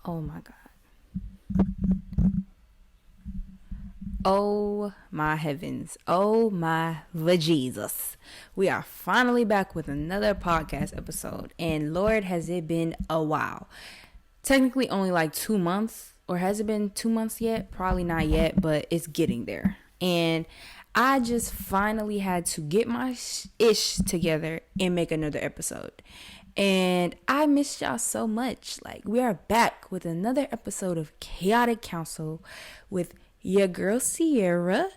Oh my God. Oh my heavens. Oh my Jesus. We are finally back with another podcast episode. And Lord, has it been a while. Technically only like 2 months. Or has it been 2 months yet? Probably not yet, but it's getting there. And I just finally had to get my ish together and make another episode. And I missed y'all so much. Like, we are back with another episode of Chaotic Counsel with your girl Sierra.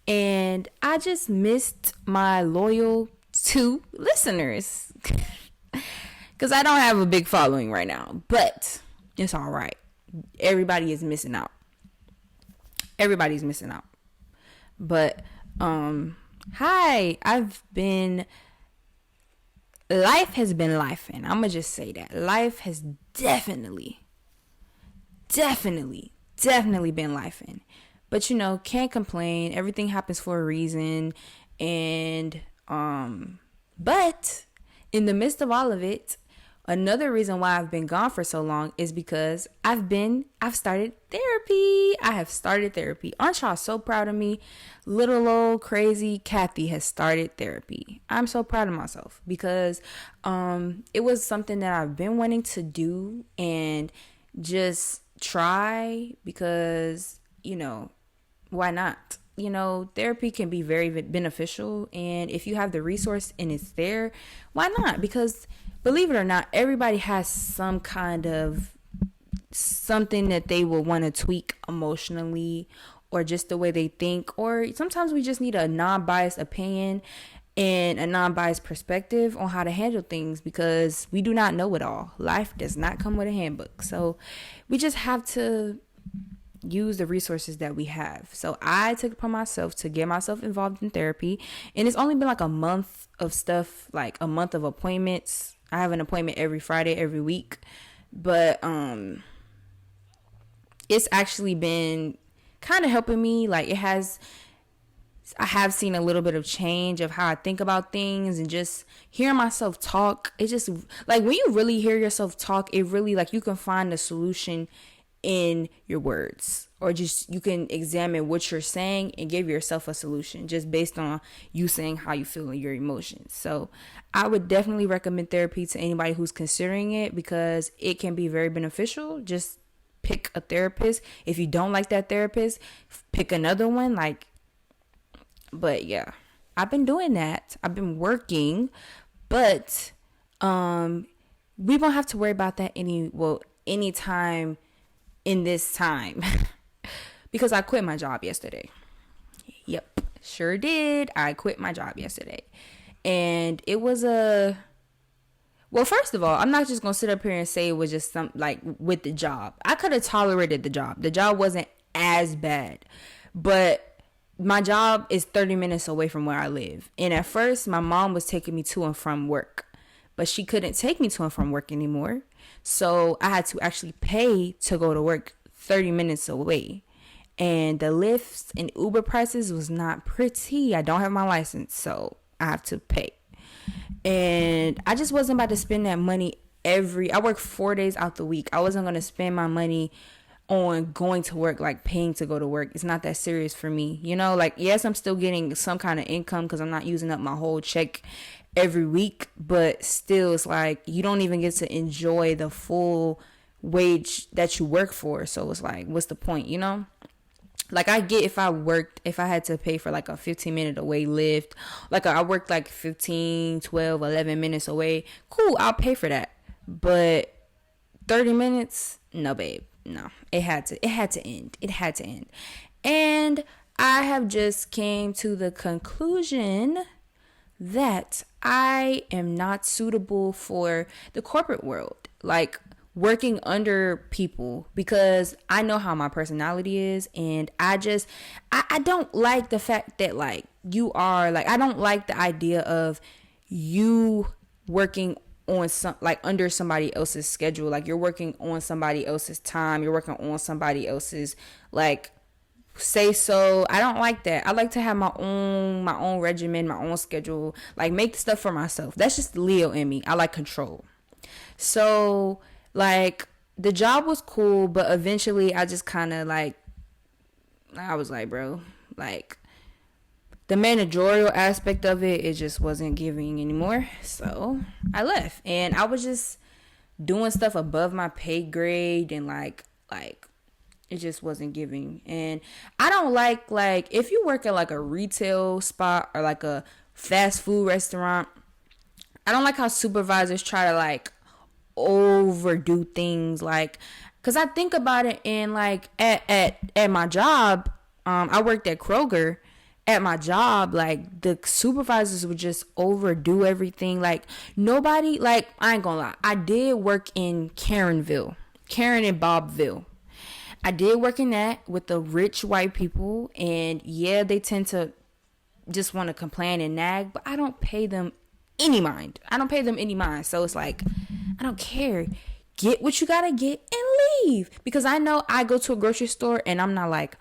And I just missed my loyal 2 listeners. Because I don't have a big following right now. But it's all right. Everybody is missing out. Everybody's missing out. But, hi. Life has been life, and I'm gonna just say that life has definitely been life. But can't complain. Everything happens for a reason. And but in the midst of all of it, another reason why I've been gone for so long is because I've started therapy. I have started therapy. Aren't y'all so proud of me? Little old crazy Kathy has started therapy. I'm so proud of myself because it was something that I've been wanting to do and just try because, why not? Therapy can be very beneficial, and if you have the resource and it's there, why not? Because believe it or not, everybody has some kind of something that they will want to tweak emotionally or just the way they think, or sometimes we just need a non-biased opinion and a non-biased perspective on how to handle things because we do not know it all. Life does not come with a handbook. So we just have to use the resources that we have. So I took it upon myself to get myself involved in therapy, and it's only been like a month of stuff, like a month of appointments. I have an appointment every Friday, every week, but it's actually been kind of helping me. Like I have seen a little bit of change of how I think about things and just hearing myself talk. It just like when you really hear yourself talk, it really like you can find a solution in your words, or just you can examine what you're saying and give yourself a solution just based on you saying how you feel and your emotions. So I would definitely recommend therapy to anybody who's considering it because it can be very beneficial. Just pick a therapist. If you don't like that therapist, pick another one. But yeah, I've been doing that. I've been working, but we won't have to worry about that anytime in this time because I quit my job yesterday. Yep, sure did. I quit my job yesterday. And it was first of all, I'm not just going to sit up here and say it was just with the job. I could have tolerated the job. The job wasn't as bad, but my job is 30 minutes away from where I live. And at first, my mom was taking me to and from work, but she couldn't take me to and from work anymore. So I had to actually pay to go to work 30 minutes away. And the Lyft and Uber prices was not pretty. I don't have my license, so I have to pay. And I just wasn't about to spend that money I work 4 days out the week. I wasn't going to spend my money on going to work, like paying to go to work. It's not that serious for me. Yes, I'm still getting some kind of income because I'm not using up my whole check every week, but still it's like you don't even get to enjoy the full wage that you work for. So it's like, what's the point? Like I get if I had to pay for like a 15-minute away Lyft, like I worked like 15, 12, 11 minutes away, cool, I'll pay for that. But 30 minutes, no babe, no. It had to end. And I have just came to the conclusion that I am not suitable for the corporate world, like working under people, because I know how my personality is, and I don't like the fact that like you are like, I don't like the idea of you working on under somebody else's schedule, like you're working on somebody else's time, you're working on somebody else's say so. I don't like that. I like to have my own regimen, my own schedule, like make stuff for myself. That's just Leo in me. I like control. So the job was cool, but eventually I just kind of like, I was like, bro, like, the managerial aspect of it just wasn't giving anymore. So I left, and I was just doing stuff above my pay grade, and like it just wasn't giving. And I don't like if you work at like a retail spot or like a fast food restaurant, I don't like how supervisors try to like overdo things, like, because I think about it, and like at my job, I worked at Kroger. At my job, like, the supervisors would just overdo everything. Like, nobody, like, I ain't gonna lie, I did work in Karen and Bobville. I did work in that with the rich white people, and yeah, they tend to just want to complain and nag, but I don't pay them any mind. So it's like, I don't care. Get what you gotta get and leave. Because I know I go to a grocery store and I'm not like,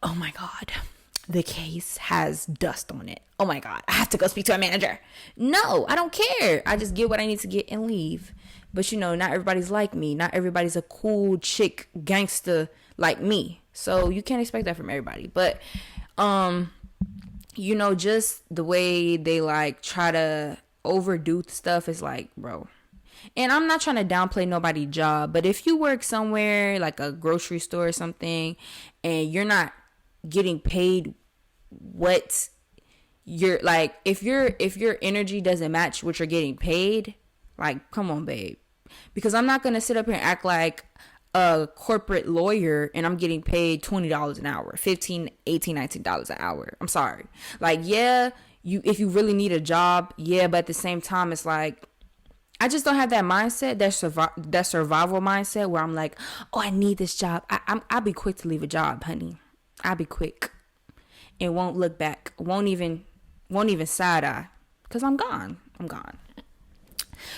oh my God, the case has dust on it. Oh my God, I have to go speak to a manager. No, I don't care. I just get what I need to get and leave. But not everybody's like me. Not everybody's a cool chick gangster like me. So you can't expect that from everybody. But, just the way they like try to overdo stuff is like, bro. And I'm not trying to downplay nobody's job, but if you work somewhere like a grocery store or something and you're not getting paid what you're like, if your energy doesn't match what you're getting paid, like, come on, babe. Because I'm not going to sit up here and act like a corporate lawyer and I'm getting paid $20 an hour, $15, $18, $19 an hour. I'm sorry. Like, yeah, if you really need a job, yeah, but at the same time, it's like, I just don't have that mindset, that survival mindset where I'm like, oh, I need this job. I'll be quick to leave a job, honey. I'll be quick and won't look back. Won't even side eye, because I'm gone.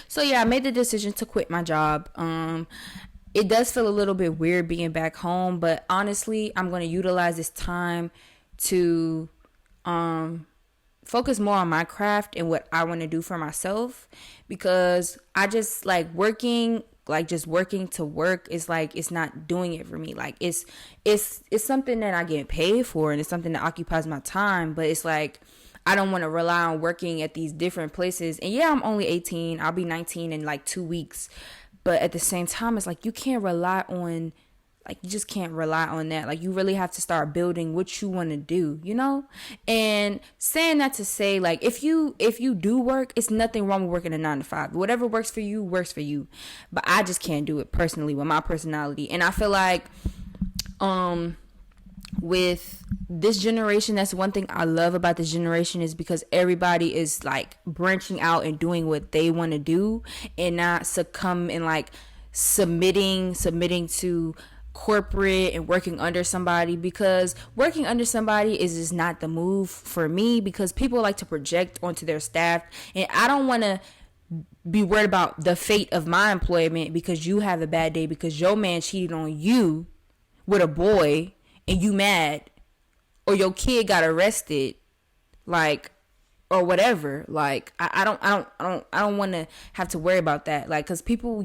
So yeah, I made the decision to quit my job. It does feel a little bit weird being back home, but honestly, I'm going to utilize this time to focus more on my craft and what I want to do for myself, because I just like working, like just working to work is like, it's not doing it for me. Like it's something that I get paid for, and it's something that occupies my time, but it's like, I don't want to rely on working at these different places. And yeah, I'm only 18. I'll be 19 in like 2 weeks. But at the same time, it's like, you just can't rely on that. Like, you really have to start building what you want to do, And saying that to say, like, if you do work, it's nothing wrong with working a 9 to 5. Whatever works for you, works for you. But I just can't do it personally with my personality. And I feel like, with this generation, that's one thing I love about this generation, is because everybody is like branching out and doing what they want to do, and not succumb and like submitting to corporate and working under somebody, because working under somebody is just not the move for me, because people like to project onto their staff, and I don't want to be worried about the fate of my employment because you have a bad day because your man cheated on you with a boy and you mad, or your kid got arrested, like, or whatever. Like, I don't want to have to worry about that. Like, cause people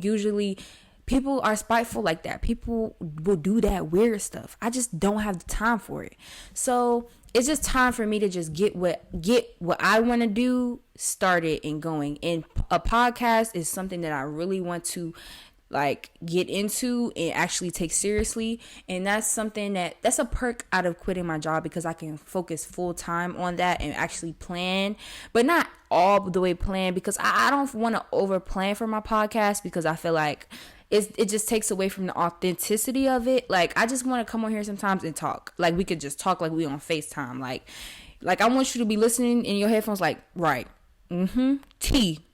are spiteful like that. People will do that weird stuff. I just don't have the time for it. So it's just time for me to just get what I want to do started and going. And a podcast is something that I really want to like get into and actually take seriously, and that's something that's a perk out of quitting my job, because I can focus full time on that and actually plan, but not all the way plan, because I don't want to over plan for my podcast, because I feel like it just takes away from the authenticity of it. Like, I just want to come on here sometimes and talk, like we could just talk like we on FaceTime, like I want you to be listening in your headphones, like, right, T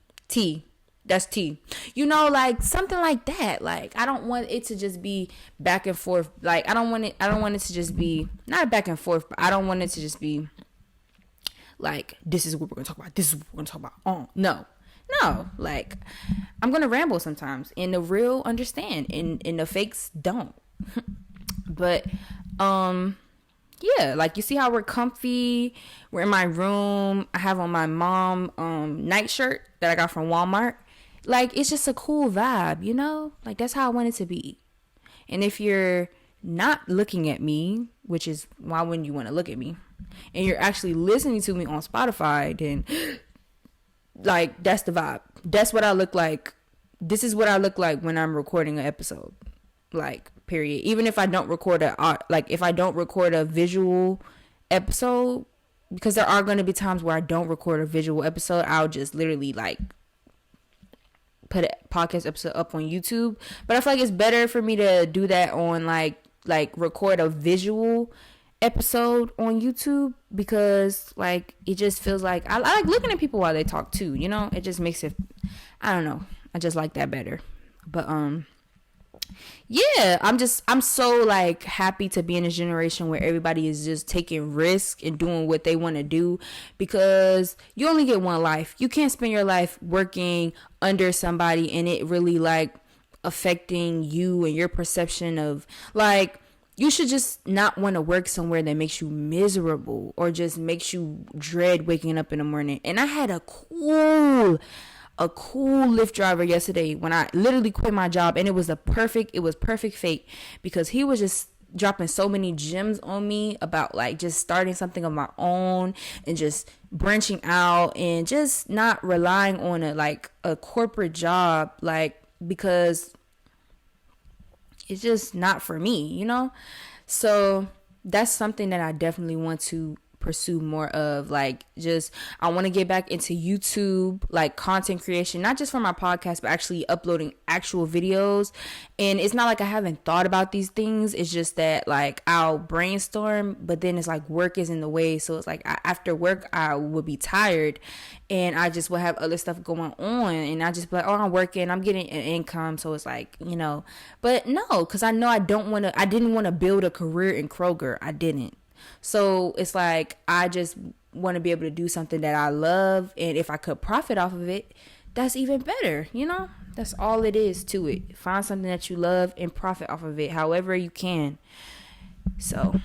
that's tea. Like something like that. Like, I don't want it to just be back and forth. Like, I don't want it to just be not back and forth, but I don't want it to just be like, this is what we're going to talk about. This is what we're going to talk about. Oh, no. Like, I'm going to ramble sometimes, and the real understand, and the fakes don't. But, yeah, like, you see how we're comfy. We're in my room. I have on my mom nightshirt that I got from Walmart. Like, it's just a cool vibe, you know? Like, that's how I want it to be. And if you're not looking at me, which is why wouldn't you want to look at me, and you're actually listening to me on Spotify, then like, that's the vibe. That's what I look like. This is what I look like when I'm recording an episode. Like, period. Even if I don't record if I don't record a visual episode, because there are going to be times where I don't record a visual episode, I'll just literally like put a podcast episode up on YouTube. But I feel like it's better for me to do that on like record a visual episode on YouTube, because like it just feels like I like looking at people while they talk too, you know? It just makes it, I don't know, I just like that better. But yeah, I'm so like happy to be in a generation where everybody is just taking risk and doing what they want to do, because you only get one life. You can't spend your life working under somebody and it really like affecting you and your perception of like, you should just not want to work somewhere that makes you miserable or just makes you dread waking up in the morning. And I had a cool Lyft driver yesterday when I literally quit my job, and it was perfect fate, because he was just dropping so many gems on me about like just starting something of my own and just branching out and just not relying on a corporate job, like, because it's just not for me, you know? So that's something that I definitely want to pursue more of. Like, just I want to get back into YouTube, like content creation, not just for my podcast, but actually uploading actual videos. And it's not like I haven't thought about these things, it's just that like I'll brainstorm, but then it's like work is in the way. So it's like after work I would be tired and I just will have other stuff going on, and I just be like, oh, I'm working, I'm getting an income. So it's like, you know, but no, because I know I didn't want to build a career in Kroger. I didn't. So it's like, I just want to be able to do something that I love. And if I could profit off of it, that's even better. You know, that's all it is to it. Find something that you love and profit off of it however you can. So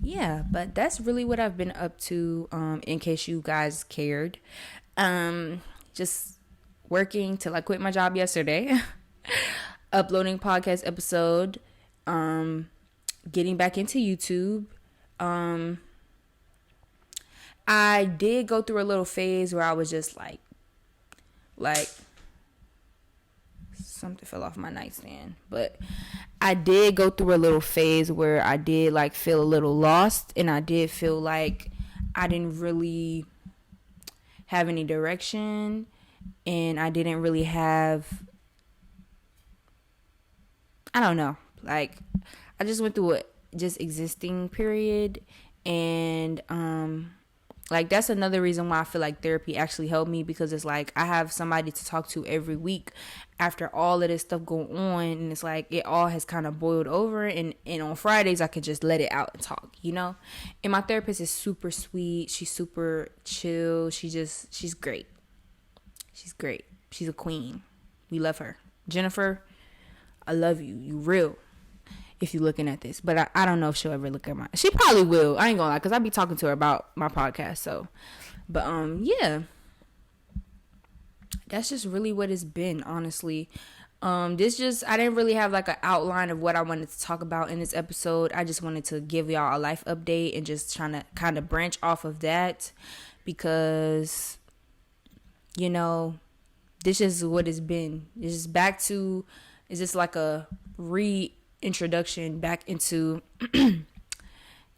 yeah, but that's really what I've been up to. In case you guys cared, just working till I quit my job yesterday, uploading podcast episode, getting back into YouTube. I did go through a little phase where I was just like something fell off my nightstand, but I did go through a little phase where I did like feel a little lost, and I did feel like I didn't really have any direction, and I didn't really have, I don't know, like I just went through a just existing period. And like that's another reason why I feel like therapy actually helped me, because it's like I have somebody to talk to every week after all of this stuff going on, and it's like it all has kind of boiled over, and on Fridays I could just let it out and talk, you know. And my therapist is super sweet, she's super chill, she's great, she's a queen, we love her. Jennifer, I love you, you real, if you're looking at this. But I don't know if she'll ever look at she probably will, I ain't gonna lie, because I be talking to her about my podcast. So but yeah, that's just really what it's been, honestly. I didn't really have like an outline of what I wanted to talk about in this episode. I just wanted to give y'all a life update and just trying to kind of branch off of that, because you know, this is what it's been. It's just like a reintroduction back into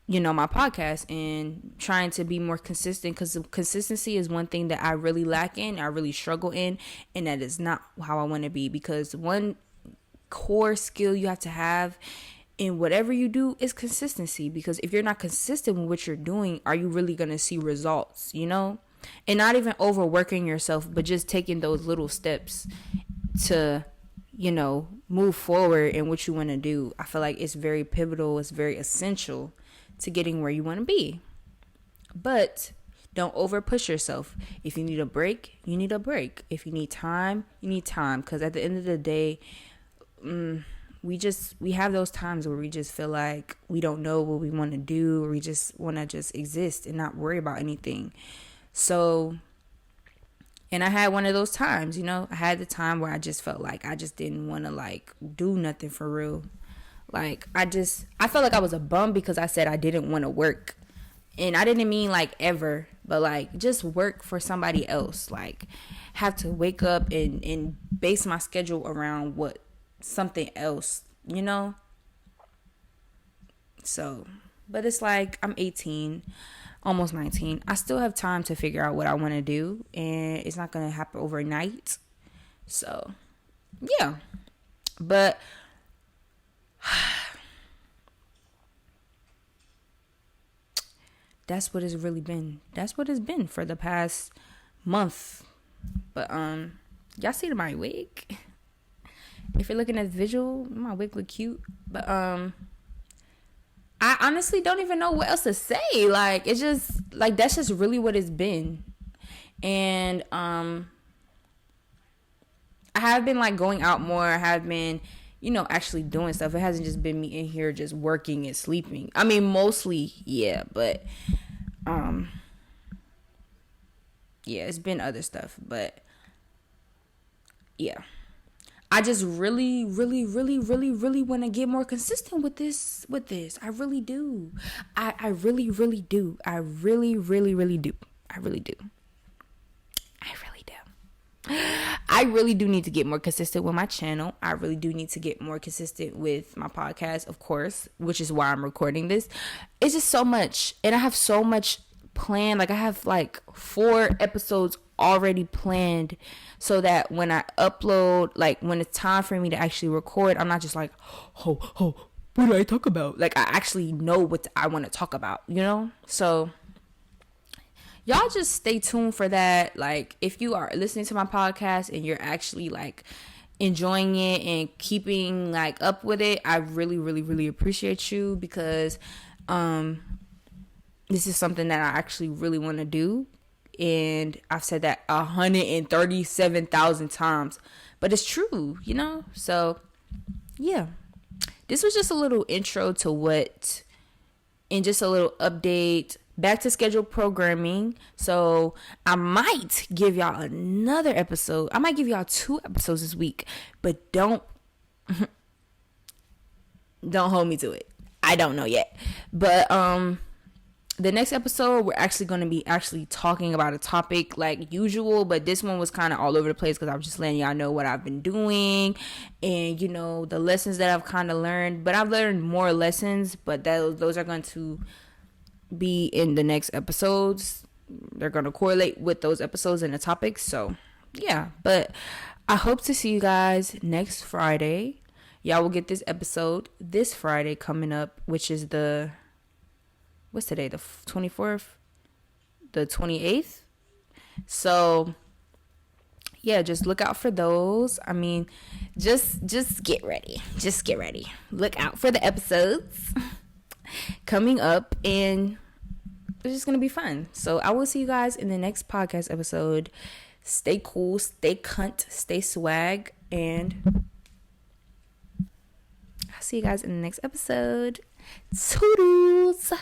you know, my podcast, and trying to be more consistent, because consistency is one thing that I really lack in, I really struggle in, and that is not how I want to be. Because one core skill you have to have in whatever you do is consistency, because if you're not consistent with what you're doing, are you really going to see results, you know? And not even overworking yourself, but just taking those little steps to, you know, move forward in what you want to do. I feel like it's very pivotal, it's very essential to getting where you want to be. But don't over push yourself. If you need a break, you need a break. If you need time, you need time. Because at the end of the day, we have those times where we just feel like we don't know what we want to do, or we just want to just exist and not worry about anything. So And I had one of those times, you know, I had the time where I just felt like I just didn't want to like do nothing for real. Like I felt like I was a bum because I said I didn't want to work. And I didn't mean like ever, but like just work for somebody else. Like have to wake up and base my schedule around what something else, you know? So, but it's like I'm 18, almost 19. I still have time to figure out what I want to do, and it's not going to happen overnight. So, yeah. But that's what it's really been. That's what it's been for the past month. But y'all see my wig? If you're looking at the visual, my wig look cute. But I honestly don't even know what else to say. Like it's just like that's just really what it's been. And I have been like going out more. I have been, you know, actually doing stuff. It hasn't just been me in here just working and sleeping. I mean, mostly, yeah, but yeah, it's been other stuff, but yeah. I just really, really, really, really, really want to get more consistent with this. I really do. I really, really do. I really, really, really do. I really do. I really do. I really do need to get more consistent with my channel. I really do need to get more consistent with my podcast, of course, which is why I'm recording this. It's just so much. And I have so much planned. Like I have like 4 episodes already planned so that when I upload, like when it's time for me to actually record, I'm not just like, what do I talk about? Like I actually know what I want to talk about, you know? So y'all just stay tuned for that. Like if you are listening to my podcast and you're actually like enjoying it and keeping like up with it, I really, really, really appreciate you because this is something that I actually really want to do. And I've said that 137,000 times, but it's true, you know? So yeah, this was just a little intro to what, and just a little update back to scheduled programming. So I might give y'all another episode. I might give y'all 2 episodes this week, but don't hold me to it. I don't know yet, but the next episode, we're actually going to be actually talking about a topic like usual, but this one was kind of all over the place because I was just letting y'all know what I've been doing and, you know, the lessons that I've kind of learned. But I've learned more lessons, but those are going to be in the next episodes. They're going to correlate with those episodes and the topics. So, yeah. But I hope to see you guys next Friday. Y'all will get this episode this Friday coming up, which is what's today, the 24th, the 28th. So yeah, just look out for those. I mean, just get ready. Just get ready. Look out for the episodes coming up, and it's just gonna be fun. So I will see you guys in the next podcast episode. Stay cool, stay cunt, stay swag, and I'll see you guys in the next episode. Toodles.